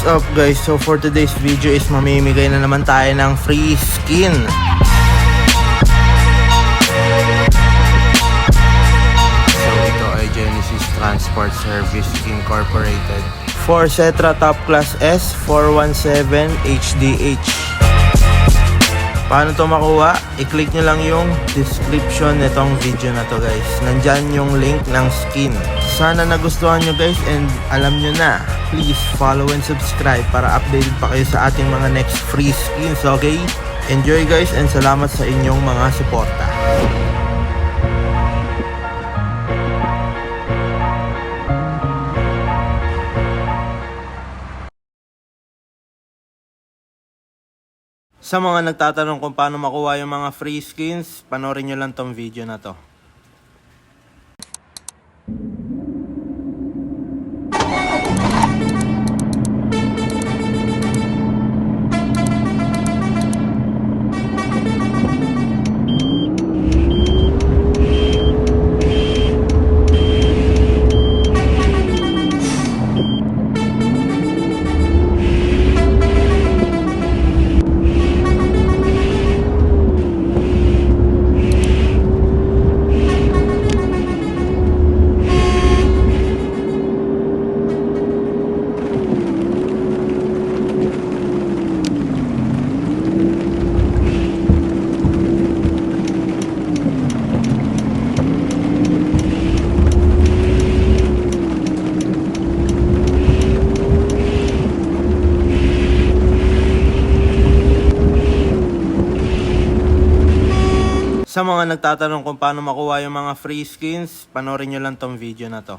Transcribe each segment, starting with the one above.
up guys? So for today's video is mamimigay na naman tayo ng free skin. So ito ay Genesis Transport Service Incorporated for Setra Top Class S 417 HDH. Paano to makuha? I-click nyo lang yung description nitong video na to guys. Nandyan yung link ng skin. Sana nagustuhan nyo guys and alam nyo na. Please follow and subscribe para updated pa kayo sa ating mga next free skins, okay? Enjoy guys and salamat sa inyong mga suporta. Sa mga nagtatanong kung paano makuha yung mga free skins, panoorin nyo lang tong video na to. Sa mga nagtatanong kung paano makuha yung mga free skins, panoorin nyo lang tong video na to.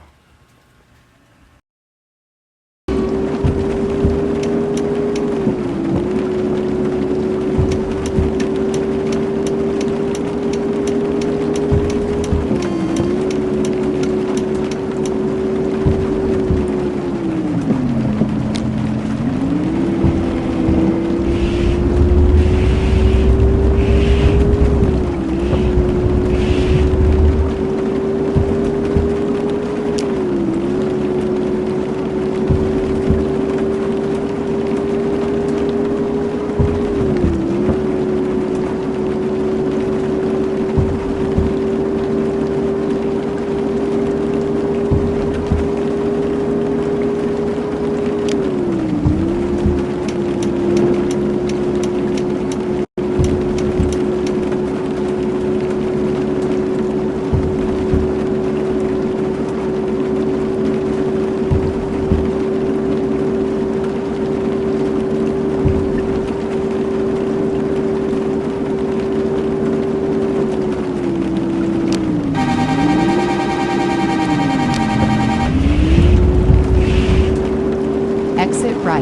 Exit right.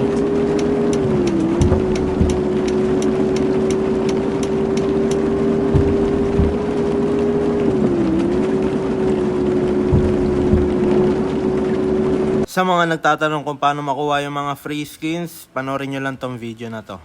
Sa mga nagtatanong kung paano makuha yung mga free skins, panoorin nyo lang tong video na to.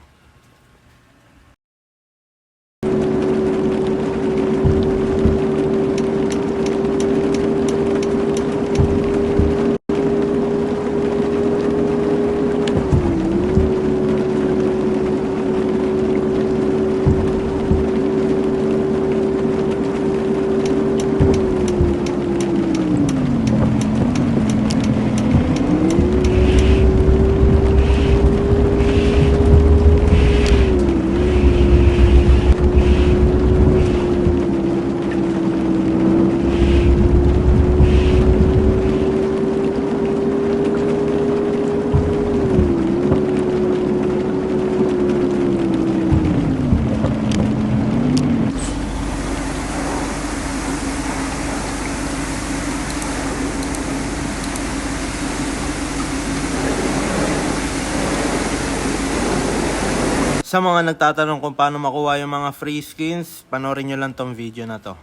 Sa mga nagtatanong kung paano makuha yung mga free skins, panoorin nyo lang tong video na to.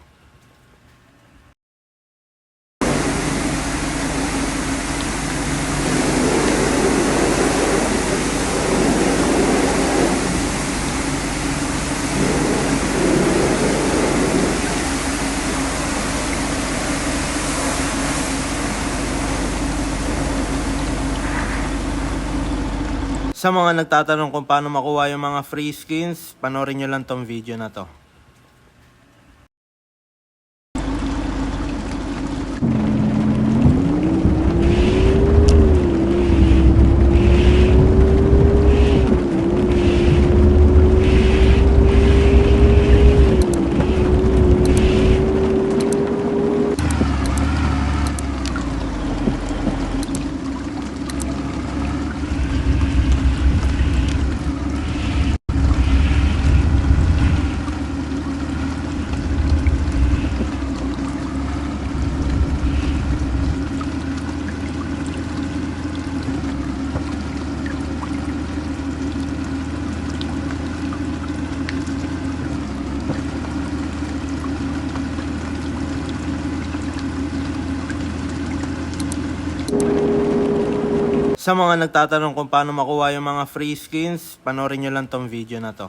Sa mga nagtatanong kung paano makuha yung mga free skins, panoorin nyo lang tong video na to. Sa mga nagtatanong kung paano makuha yung mga free skins, panoorin nyo lang tong video na to.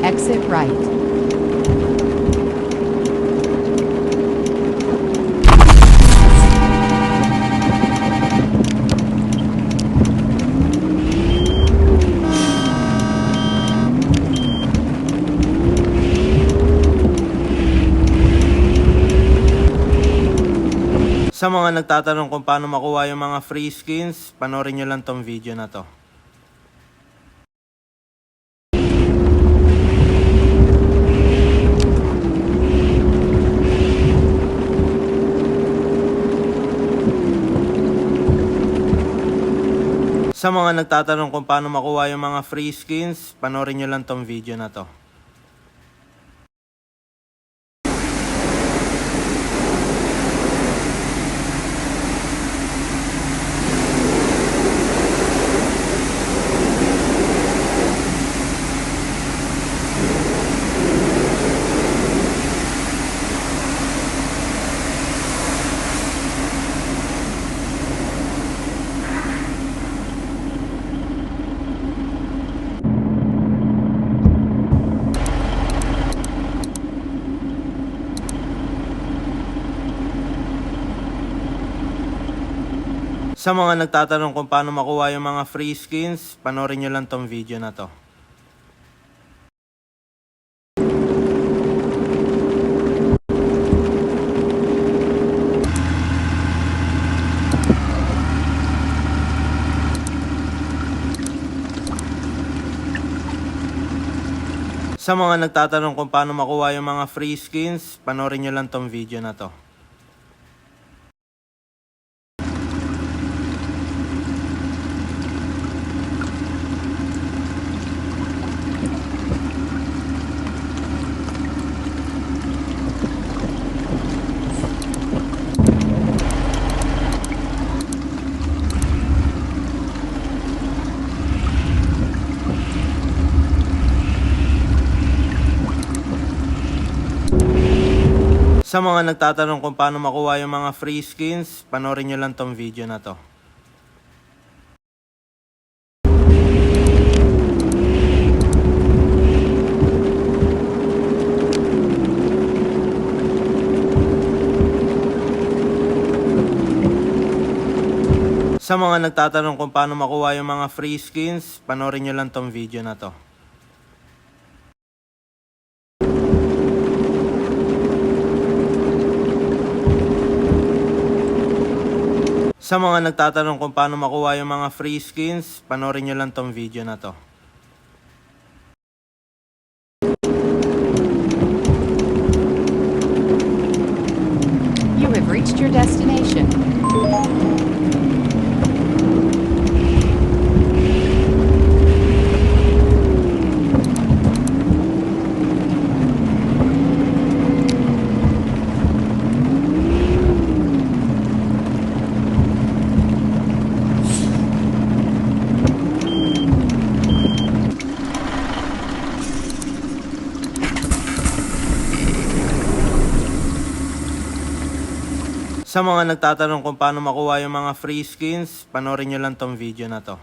Exit right. Sa mga nagtatanong kung paano makuha yung mga free skins, panoorin nyo lang tong video na to. Sa mga nagtatanong kung paano makuha yung mga free skins, panoorin nyo lang tong video na to. Sa mga nagtatanong kung paano makuha yung mga free skins, panoorin nyo lang tong video na to. Sa mga nagtatanong kung paano makuha yung mga free skins, panoorin nyo lang tong video na to. Sa mga nagtatanong kung paano makuha yung mga free skins, panoorin nyo lang tong video na to. Sa mga nagtatanong kung paano makuha yung mga free skins, panoorin nyo lang tong video na to. Sa mga nagtatanong kung paano makuha yung mga free skins, panoorin nyo lang tong video na to. You have reached your destination. Sa mga nagtatanong kung paano makuha yung mga free skins, panoorin nyo lang tong video na to.